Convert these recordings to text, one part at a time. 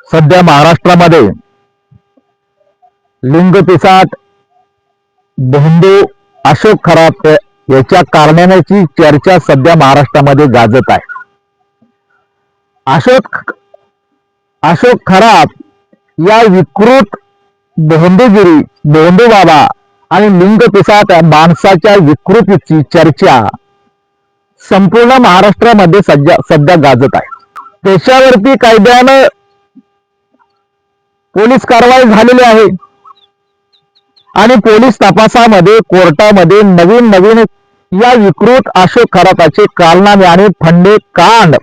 सध्या महाराष्ट्रामध्ये लिंगपिसाट भोंदू अशोक खरात याच्या कारणाची चर्चा सध्या महाराष्ट्रामध्ये गाजत आहे। अशोक खरात या विकृत भोंदू बाबा आणि लिंगपिसाट माणसाच्या विकृतीची चर्चा संपूर्ण महाराष्ट्रामध्ये सध्या गाजत आहे। त्याच्यावरती कायद्यानं पोलीस कारवाई झालेली आहे आणि पोलीस तपासामध्ये कोर्टामध्ये नवीन या विकृत अशोक खराताचे कारनामे आणि फंडे कांड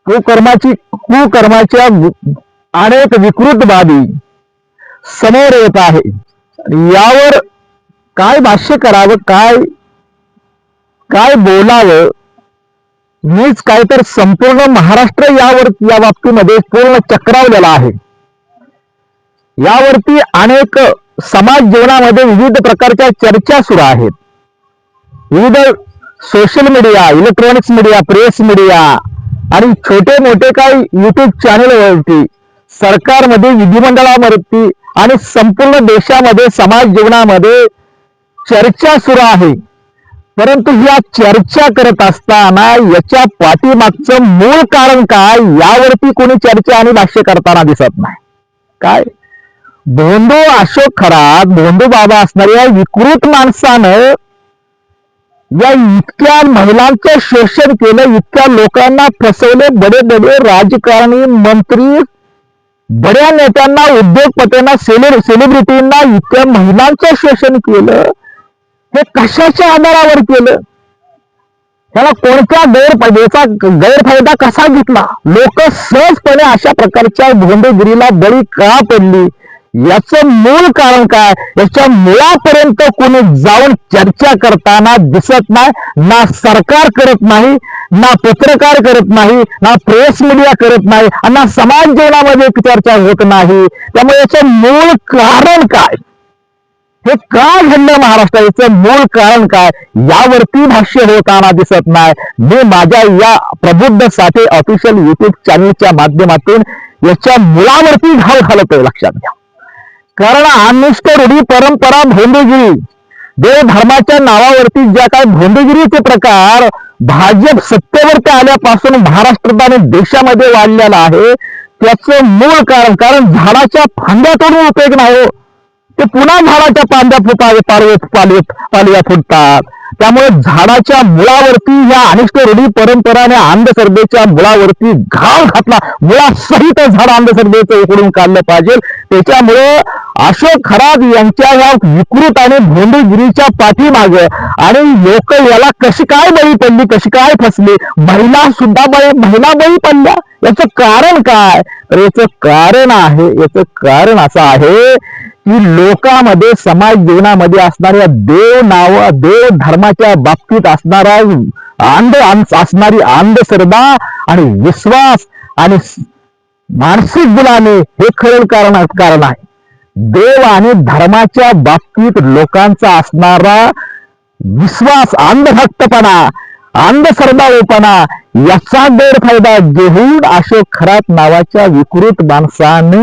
कुकर्माच्या अनेक विकृत बाबी समोर येत आहे। यावर काय भाष्य करावं, काय बोलावं, मीच काय तर संपूर्ण महाराष्ट्र या बाबतीमध्ये पूर्ण चक्रावलेला आहे। यावरती अनेक समाज जीवनामध्ये विविध प्रकारच्या चर्चा सुरू आहेत। विविध social media, electronics media, press media आणि छोटे मोठे काही युट्यूब चॅनलवरती, सरकारमध्ये, विधिमंडळावरती आणि संपूर्ण देशामध्ये समाज जीवनामध्ये चर्चा सुरू आहे। परंतु या चर्चा करत असताना याच्या पाठीमागचं मूळ कारण काय यावरती कोणी चर्चा आणि भाष्य करताना दिसत नाही। काय भोंदू अशोक खरात, भोंदू बाबा असणाऱ्या विकृत माणसानं या इतक्या महिलांचं शोषण केलं, इतक्या लोकांना फसवले, बडे राजकारणी, मंत्री, बड्या नेत्यांना, उद्योगपत्यांना, सेलिब्रिटींना इतक्या महिलांचं शोषण केलं। हे कशाच्या आधारावर केलं? त्याला कोणत्या गैरफायदा कसा घेतला? लोक सहजपणे अशा प्रकारच्या भोंदूगिरीला बळी का पडली? याचं मूळ कारण काय? याच्या मुळापर्यंत कोणी जाऊन चर्चा करताना दिसत नाही। ना सरकार करत नाही, ना पत्रकार करत नाही, ना प्रेस मीडिया करत नाही, ना समाज जीवनामध्ये चर्चा होत नाही। त्यामुळे याचं मूळ कारण काय, हे का घडलं महाराष्ट्राचं मूळ कारण काय यावरती भाष्य होताना दिसत नाही। मी माझ्या या प्रबुद्ध साठे ऑफिशियल युट्यूब चॅनलच्या माध्यमातून याच्या मुळावरती घाव घालतोय, लक्षात घ्या। कारण अनिष्ट रूढी परंपरा, भोंदूगिरी, देव धर्माच्या नावावरती ज्या काही भोंदूगिरीचे प्रकार भाजप सत्तेवरती आल्यापासून महाराष्ट्रात आणि देशामध्ये वाढलेला आहे, त्याचं मूळ कारण झाडाच्या फांद्या तोडून उपयोग नाही, ते पुन्हा झाडाच्या पालव्या फुटतात। त्यामुळे झाडाच्या मुळावरती या अनिष्ट रूढी परंपरा आणि अंधश्रद्धेच्या मुळावरती घाव घातला, मुळासहित झाड अंधश्रद्धेचं उकडून काढलं पाहिजे। त्याच्यामुळे अशोक खरात यांच्या या विकृत आणि भोंदूगिरीच्या पाठीमाग आणि लोक याला कशी काय बळी पडली, कशी काय फसली, महिला बळी पडल्या, याचं कारण काय? तर याचं कारण असं आहे की लोकांमध्ये, समाज जीवनामध्ये असणाऱ्या देव धर्माच्या बाबतीत असणारी अंधश्रद्धा आणि विश्वास आणि मानसिक गुलामी हे खरं कारण आहे। देव आणि धर्माच्या बाबतीत लोकांचा असणारा विश्वास, अंधभक्तपणा, अंधश्रद्धाळूपणा याचा गैरफायदा घेऊन अशोक खरात नावाच्या विकृत माणसाने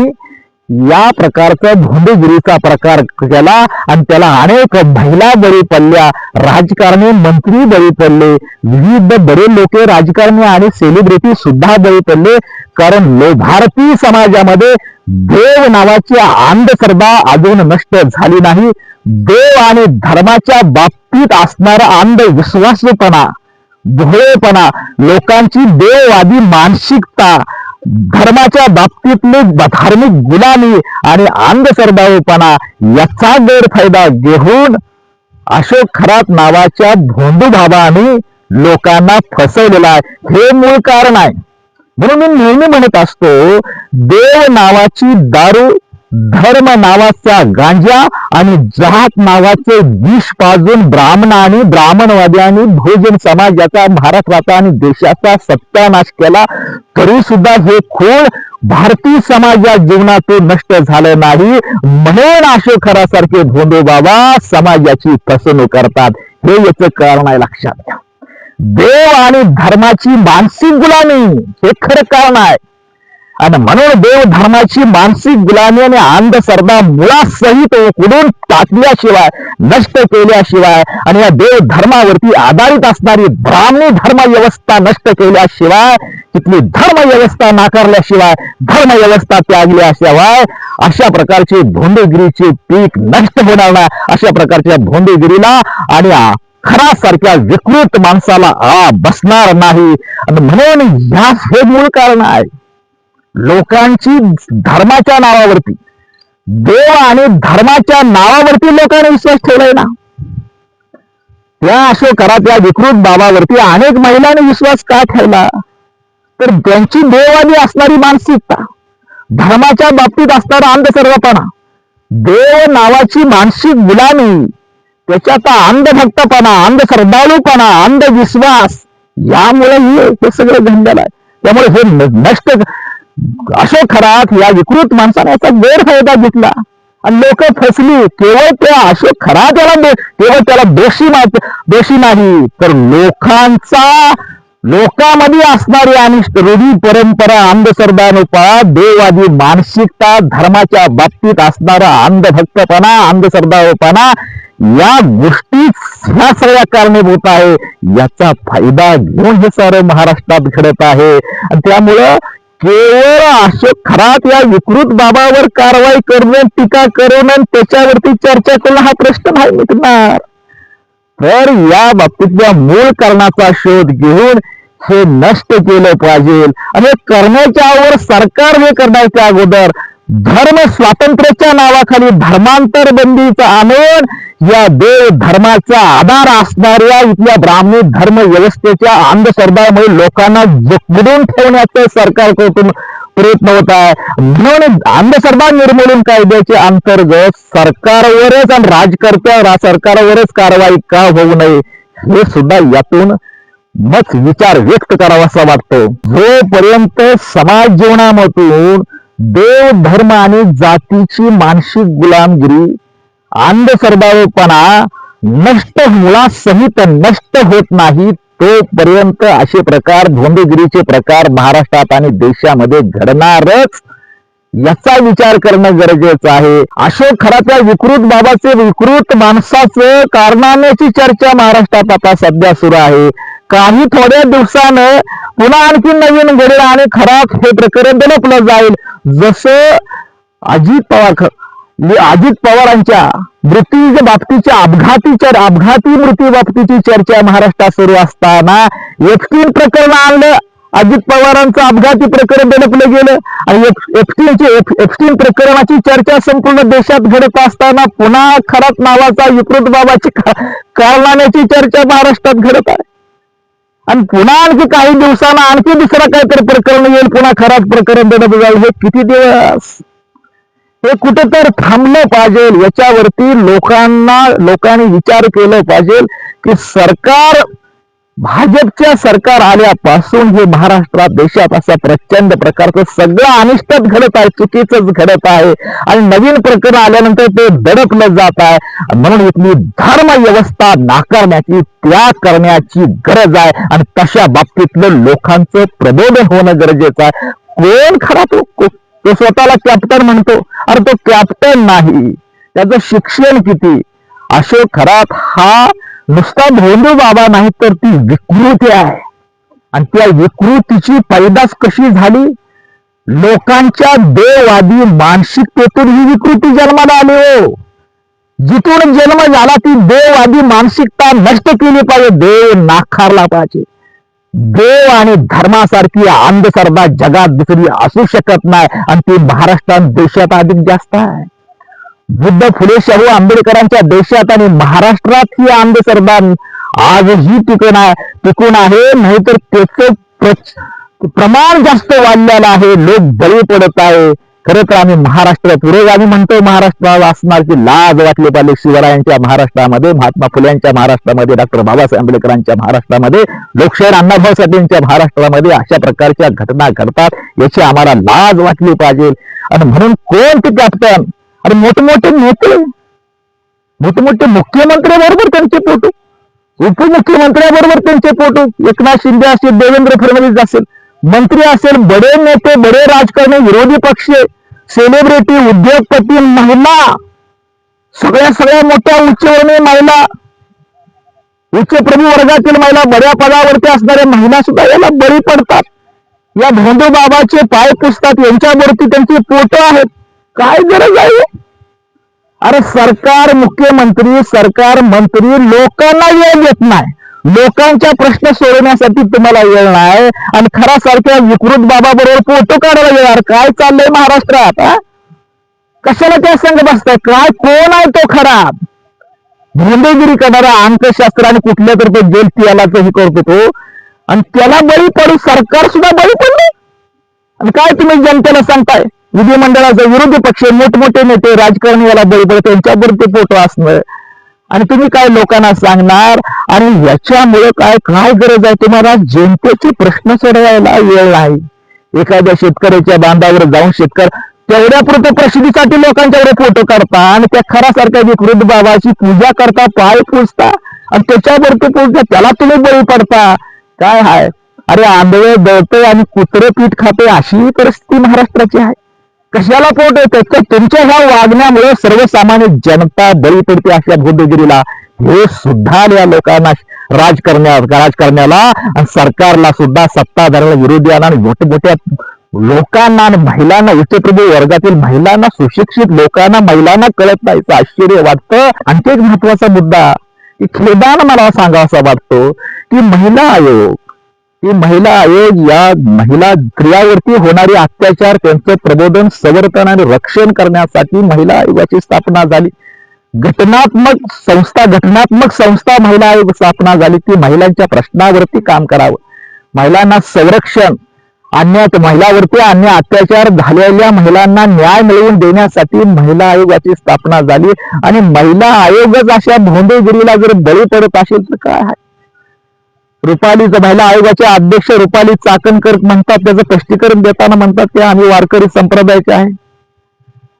या प्रकारचा भोंदूगिरीचा प्रकार केला आणि त्याला अनेक महिला बळी पडल्या, राजकारणी, मंत्री बळी पडले, विविध बडे लोक, राजकारणी आणि सेलिब्रिटी सुद्धा बळी पडले। कारण भारतीय समाजामध्ये देव नावाची अंधश्रद्धा अजून नष्ट झाली नाही। देव आणि धर्माच्या बाबतीत असणारा अंधविश्वासपणा, भोळेपणा, लोकांची देववादी मानसिकता, धर्माच्या बाबतीतले धार्मिक गुलामी आणि अंधश्रद्धाळूपणा याचा गैरफायदा घेऊन अशोक खरात नावाच्या भोंदू बाबांनी लोकांना फसवलेला आहे, हे मूळ कारण आहे। म्हणून मी नेहमी म्हणत असतो, देव नावाची दारू, धर्म नावाचा गांजा आणि जात नावाचे विष पाजून ब्राह्मणवाद्यांनी बहुजन समाजाचा, महाराष्ट्राचा आणि देशाचा सत्यानाश केला, तरी सुद्धा हे खूळ भारतीय समाजा जीवनातून नष्ट झालं नाही। म्हणून अशोक खरासारखे भोंदू बाबा समाजाची फसवणूक करतात, हे याचं कारण आहे, लक्षात घ्या। देव आणि धर्माची मानसिक गुलामी हे खरं कारण आहे. आणि म्हणून देव धर्माची मानसिक गुलामी आणि अंधश्रद्धा मुळासहित उकडून टाकल्याशिवाय, नष्ट केल्याशिवाय आणि या देव धर्मावरती आधारित असणारी ब्राह्मणी धर्म व्यवस्था नष्ट केल्याशिवाय, तिथली धर्म व्यवस्था नाकारल्याशिवाय, धर्म व्यवस्था त्यागल्याशिवाय अशा प्रकारची भोंदेगिरीचे पीक नष्ट होणार नाही. अशा प्रकारच्या भोंदेगिरीला आणि खरा सारख्या विकृत माणसाला बसणार नाही. आणि म्हणून ह्याच हे मूळ कारण आहे. लोकांची धर्माच्या नावावरती, देव आणि धर्माच्या नावावरती लोकांनी विश्वास ठेवलाय ना. त्या अशोकरात या विकृत बाबावरती अनेक महिलांनी विश्वास का ठेवला? तर त्यांची देववादी असणारी मानसिकता, धर्माच्या बाबतीत असणारा अंधश्रद्धापणा, देव नावाची मानसिक गुलामी, त्याच्यात अंधभक्तपणा, अंधश्रद्धाळूपणा, अंधविश्वास, यामुळे हे सगळं घडलेलं आहे. त्यामुळे हे नष्ट अशोकरात या विकृत माणसाने याचा गैरफायदा घेतला आणि लोक फसली. केवळ त्या अशोकरात केवळ त्याला दोषी नाही, तर लोकांमध्ये असणारी अनिष्ट रूढी परंपरा, अंधश्रद्धानुपा, देववादी मानसिकता, धर्माच्या बाबतीत असणारा अंधभक्तपणा, अंधश्रद्धापणा, या गोष्टी ह्या सगळ्या कारणीभूत आहे. याचा फायदा घेऊन हे सारं महाराष्ट्रात घडत आहे. आणि त्यामुळं केवळ अशोकरात या विकृत बाबावर कारवाई करून, टीका करून त्याच्यावरती चर्चा करून हा प्रश्न नाही मिटणार. तर या बाबतीतल्या मूळ कारणाचा शोध घेऊन हे नष्ट केलं पाहिजे. आणि करण्याच्या वर सरकार हे करण्याच्या अगोदर धर्म स्वातंत्र्याच्या नावाखाली धर्मांतर बंदीचा आणून या देव धर्माचा आधार असणाऱ्या इथल्या ब्राह्मणी धर्म व्यवस्थेच्या अंधश्रद्धामुळे लोकांना जखडून ठेवण्याचं सरकारकडून प्रयत्न होत आहे. म्हणून अंधश्रद्धा निर्मूलन कायद्याच्या अंतर्गत सरकारवरच आणि सरकारवरच कारवाई का होऊ नये हे सुद्धा यातून मत विचार व्यक्त करावासा वाटतो. जोपर्यंत समाज जीवनामधून देव धर्म आणि जातीची मानसिक गुलामगिरी, अंधश्रद्धाळूपणा मुळासहित नष्ट होत नाही, तोपर्यंत असे प्रकार, भोंदेगिरीचे प्रकार महाराष्ट्रात आणि देशामध्ये घडणारच. याचा विचार करणं गरजेचं आहे. अशोकराच्या विकृत बाबाचे, विकृत माणसाचं कारनाम्याची चर्चा महाराष्ट्रात आता सध्या सुरू आहे. काही थोड्या दिवसानं पुन्हा आणखी नवीन घडेल आणि खराब हे प्रकरण दडपलं जाईल. जसं अजित पवारांच्या मृत्यूच्या बाबतीच्या अपघाती मृत्यू बाबतीची चर्चा महाराष्ट्रात सुरू असताना एफटीन प्रकरण आणलं. अजित पवारांचं अपघाती प्रकरण दडपलं गेलं आणि एफटीन प्रकरणाची चर्चा संपूर्ण देशात घडत असताना पुन्हा खरात नावाचा विकृत बाबाची कारनाम्याची चर्चा महाराष्ट्रात घडत आहे. आणि पुन्हा आणखी काही दिवसांना आणखी दुसरा काहीतरी प्रकरण येईल, पुन्हा खराब प्रकरण दडप जाईल. हे किती दिवस? हे कुठेतरी थांबलं पाहिजे. याच्यावरती लोकांनी विचार केलं पाहिजे की भाजपच्या सरकार आल्यापासून हे महाराष्ट्रात, देशात असा प्रचंड प्रकारचं सगळं अनिष्टच घडत आहे, चुकीचंच घडत आहे. आणि नवीन प्रकरण आल्यानंतर ते दडपलं जात आहे. म्हणून इथली धर्म व्यवस्था नाकारण्याची, त्याग करण्याची गरज आहे. आणि तशा बाबतीतलं लोकांचं प्रबोधन होणं गरजेचं आहे. कोण खरा तो स्वतःला कॅप्टन म्हणतो, अरे तो कॅप्टन नाही, त्याचं शिक्षण किती. अशोकरात हा नुसता भोंदू बाबा नाही, तर ती विकृती आहे. आणि त्या विकृतीची पैदास कशी झाली? लोकांच्या देववादी मानसिकतेतून ही विकृती जन्माला आली. हो, जिथून जन्म झाला ती देववादी मानसिकता नष्ट केली पाहिजे, देव नाकारला पाहिजे. देव आणि धर्मासारखी अंधश्रद्धा जगात दुसरी असू शकत नाही. आणि ती महाराष्ट्रात, देशात अधिक जास्त आहे. बुद्ध, फुले, शाहू आंबेडकरांच्या देशात आणि महाराष्ट्रात ही अंधश्रद्धा आजही टिकून आहे. नाहीतर त्याचं प्रमाण जास्त वाढलेलं आहे, लोक बळी पडत आहे. खरं तर आम्ही आम्ही म्हणतो महाराष्ट्राला असणार की लाज वाटली पाहिजे. शिवरायांच्या महाराष्ट्रामध्ये, महात्मा फुल्यांच्या महाराष्ट्रामध्ये, डॉक्टर बाबासाहेब आंबेडकरांच्या महाराष्ट्रामध्ये, लोकशाहीर अण्णाभाऊ साठेंच्या महाराष्ट्रामध्ये अशा प्रकारच्या घटना घडतात, याची आम्हाला लाज वाटली पाहिजे. आणि म्हणून कोण ते कॅप्टन? अरे मोठमोठे नेते, मोठमोठे मुख्यमंत्री बरोबर त्यांचे फोटो, उपमुख्यमंत्र्याबरोबर त्यांचे फोटो, एकनाथ शिंदे असेल, देवेंद्र फडणवीस असेल, मंत्री असेल, बडे नेते, बडे राजकारणी, विरोधी पक्ष, सेलिब्रिटी, उद्योगपती, महिला, सगळ्या सगळ्या मोठ्या उच्चवर्णीय महिला, उच्च प्रभू वर्गातील महिला, बड्या पदावरती असणाऱ्या महिला सुद्धा याला बळी पडतात. या भोंदू बाबाचे पाय पुसतात, यांच्यावरती त्यांची फोटो आहेत. काय गरज आहे? अरे सरकार, मुख्यमंत्री, सरकार मंत्री लोकांना वेळ देत नाही, लोकांच्या प्रश्न सोडवण्यासाठी तुम्हाला वेळ नाही, आणि खरा सारख्या विकृत बाबा बरोबर फोटो काढायला वेळ. काय चाललंय महाराष्ट्रात? कशाला त्या संघ बसताय? काय, कोण आहे तो खरा भोंदेगिरी करणारा? अंकशास्त्र आणि कुठल्या तर ते जेल पियालाचंही करतो तो, आणि त्याला बळी पडू सरकार सुद्धा बळी पडले. आणि काय तुम्ही जनतेला सांगताय? विधिमंडळाचा विरोधी पक्ष, मोठमोठे नेते, राजकारणी याला बळी पडले, त्यांच्यावर ते फोटो असणं, आणि तुम्ही काय लोकांना सांगणार? आणि याच्यामुळे काय काय गरज आहे तुम्हाला? जनतेचे प्रश्न सोडवायला वेळ नाही. एखाद्या शेतकऱ्याच्या बांधावर जाऊन शेतकरी तेवढ्या पुरतं प्रसिद्धीसाठी लोकांच्यावर फोटो काढता, आणि त्या खरासारख्या विकृत बाबाची पूजा करता, पाय पुजता, आणि त्याच्यावरती पूजता, त्याला तुम्ही बळी पडता. काय आहे? अरे आंधळे दळतंय आणि कुत्रं पीठ खाते, अशी परिस्थिती महाराष्ट्राची आहे. कशाला पोट येतं? तुमच्या ह्या वागण्यामुळे सर्वसामान्य जनता बळी पडते अशा भोंदगिरीला. हे सुद्धा या लोकांना, राजकारण्याला आणि सरकारला सुद्धा, सत्ताधाऱ्याला, विरोधीयांना आणि मोठमोठ्या लोकांना आणि महिलांना, उच्चप्रभू वर्गातील महिलांना, सुशिक्षित लोकांना, महिलांना कळत नाही. आश्चर्य वाटतं. आणखी एक महत्वाचा मुद्दा, की खेदानं मला सांगावासा वाटतो, की महिला आयोग या महिला स्त्रियावरती होणारे अत्याचार, त्यांचं प्रबोधन, संवर्धन आणि रक्षण करण्यासाठी महिला आयोगाची स्थापना झाली. घटनात्मक संस्था महिला आयोग स्थापना झाली. ती महिलांच्या प्रश्नावरती काम करावं, महिलांना संरक्षण महिलावरती अन्य अत्याचार झालेल्या महिलांना न्याय मिळवून देण्यासाठी महिला आयोगाची स्थापना झाली. आणि महिला आयोगच अशा भोंदेगिरीला जर बळी पडत असेल तर काय आहे? महिला आयोगाचे अध्यक्ष रुपाली चाकणकर म्हणतात, त्याचं स्पष्टीकरण देताना म्हणतात की आम्ही वारकरी संप्रदायाचे आहे.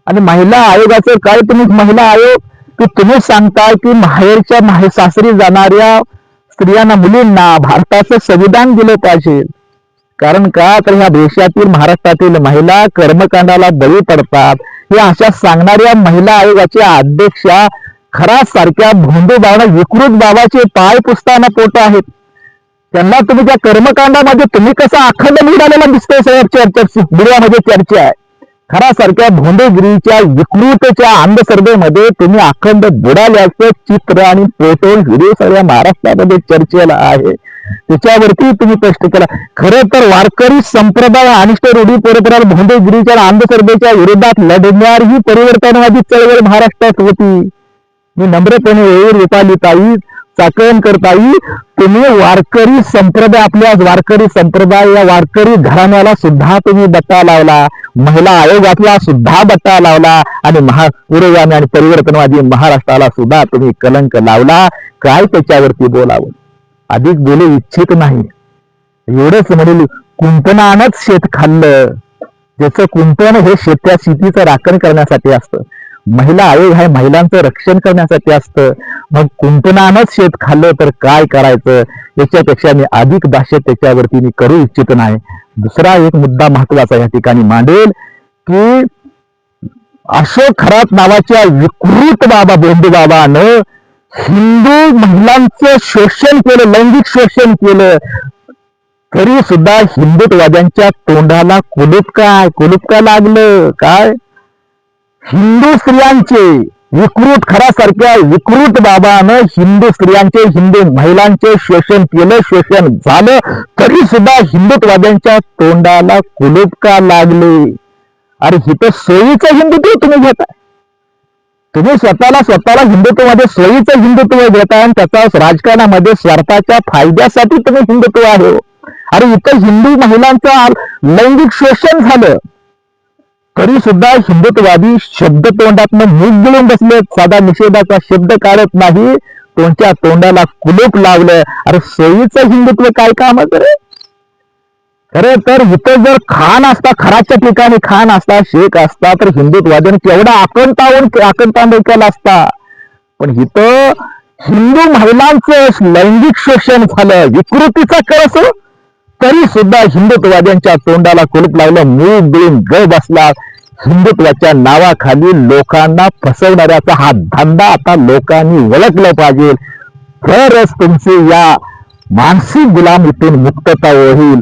आणि महिला आयोगाचं काय? तुम्ही महिला आयोग, की तुम्ही सांगताय की माहेरच्या सासरी जाणाऱ्या स्त्रियांना, मुलींना भारताचं संविधान दिलं पाहिजे. कारण का? तर ह्या देशातील, महाराष्ट्रातील महिला कर्मकांडाला बळी पडतात. हे अशा सांगणाऱ्या महिला आयोगाच्या अध्यक्षा खरा सारख्या भोंदू बाबा, विकृत बाबाचे पाय पुसताना फोटो आहेत. त्यांना तुम्ही त्या कर्मकांडामध्ये तुम्ही कसा अखंड निघालेला दिसतोय, सगळ्या मीडियामध्ये चर्चा आहे. खरा सारख्या भोंदेगिरीच्या, विकृतच्या अंधश्रद्धेमध्ये तुम्ही अखंड बुडाल्याचं चित्र आणि फोटो, व्हिडिओ सगळ्या महाराष्ट्रामध्ये चर्चेला आहे. त्याच्यावरती तुम्ही स्पष्ट केला. खरं तर वारकरी संप्रदाय, अनिष्ट रूढी परंपरा, भोंदेगिरीच्या अंधश्रद्धेच्या विरोधात लढणारी ही परिवर्तनवादी चळवळ महाराष्ट्रात होती. मी नम्रपणे रुपालीताई, चाकणकरताई, तुम्ही वारकरी संप्रदाय, आपल्या वारकरी संप्रदाय, या वारकरी घराण्याला सुद्धा तुम्ही बट्टा लावला, महिला आयोगातला सुद्धा बट्टा लावला, आणि पुरोगामी आणि परिवर्तनवादी महाराष्ट्राला सुद्धा तुम्ही कलंक लावला. काय त्याच्यावरती बोलावं? अधिक बोलू इच्छित नाही. एवढंच म्हणेल, कुंपणानच शेत खाल्लं. ज्याचं कुंपण हे शेतीचं राखण करण्यासाठी असतं. महिला आयोग आहे महिलांचं रक्षण करण्यासाठी असतं. मग कुंपणानच शेत खाल्लं तर काय करायचं? याच्यापेक्षा मी अधिक भाष्य त्याच्यावरती मी करू इच्छित नाही. दुसरा एक मुद्दा महत्वाचा या ठिकाणी मांडेल, की अशोक खरात नावाच्या विकृत बाबा, भोंदू बाबानं हिंदू महिलांचं शोषण केलं, लैंगिक शोषण केलं, तरी सुद्धा हिंदुत्ववाद्यांच्या तोंडाला कुलूप का लागलं? काय? हिंदू स्त्रियांचे विकृत, खरासारख्या विकृत बाबानं हिंदू स्त्रियांचे, हिंदू महिलांचे शोषण केलं, शोषण झालं, तरी सुद्धा हिंदुत्ववाद्यांच्या तोंडाला कुलूप का लागले? अरे हिथं सोयीचं हिंदुत्व तुम्ही घेताय. तुम्ही स्वतःला हिंदुत्वामध्ये सोयीचं हिंदुत्व घेताय, आणि त्याचा राजकारणामध्ये स्वार्थाच्या फायद्यासाठी तुम्ही हिंदुत्व आहे. अरे इथं हिंदू महिलांचं लैंगिक शोषण झालं, तरी सुद्धा हिंदुत्ववादी शब्द तोंडातनं मूग गिळून बसले, साधा निषेधाचा शब्द काढत नाही, तुमच्या तोंडाला कुलूप लावलं. अरे सोयीचं हिंदुत्व काय कामाचं रे? खरं तर इथं जर खान असता, खराच्या ठिकाणी खान असता, शेख असता, तर हिंदुत्वाद्याने केवढा आकंतावून केला असता. पण इथं हिंदू महिलांचं लैंगिक शोषण झालं, विकृतीचा कळ असो, तरी सुद्धा हिंदुत्ववाद्यांच्या तोंडाला कुलूप लावलं, मूग बिळून ग बसला. हिंदुत्वाच्या नावाखाली लोकांना फसवणाऱ्याचा हा धंदा आता लोकांनी ओळखलं पाहिजे, तरच तुमची या मानसिक गुलामीतून मुक्तता होईल.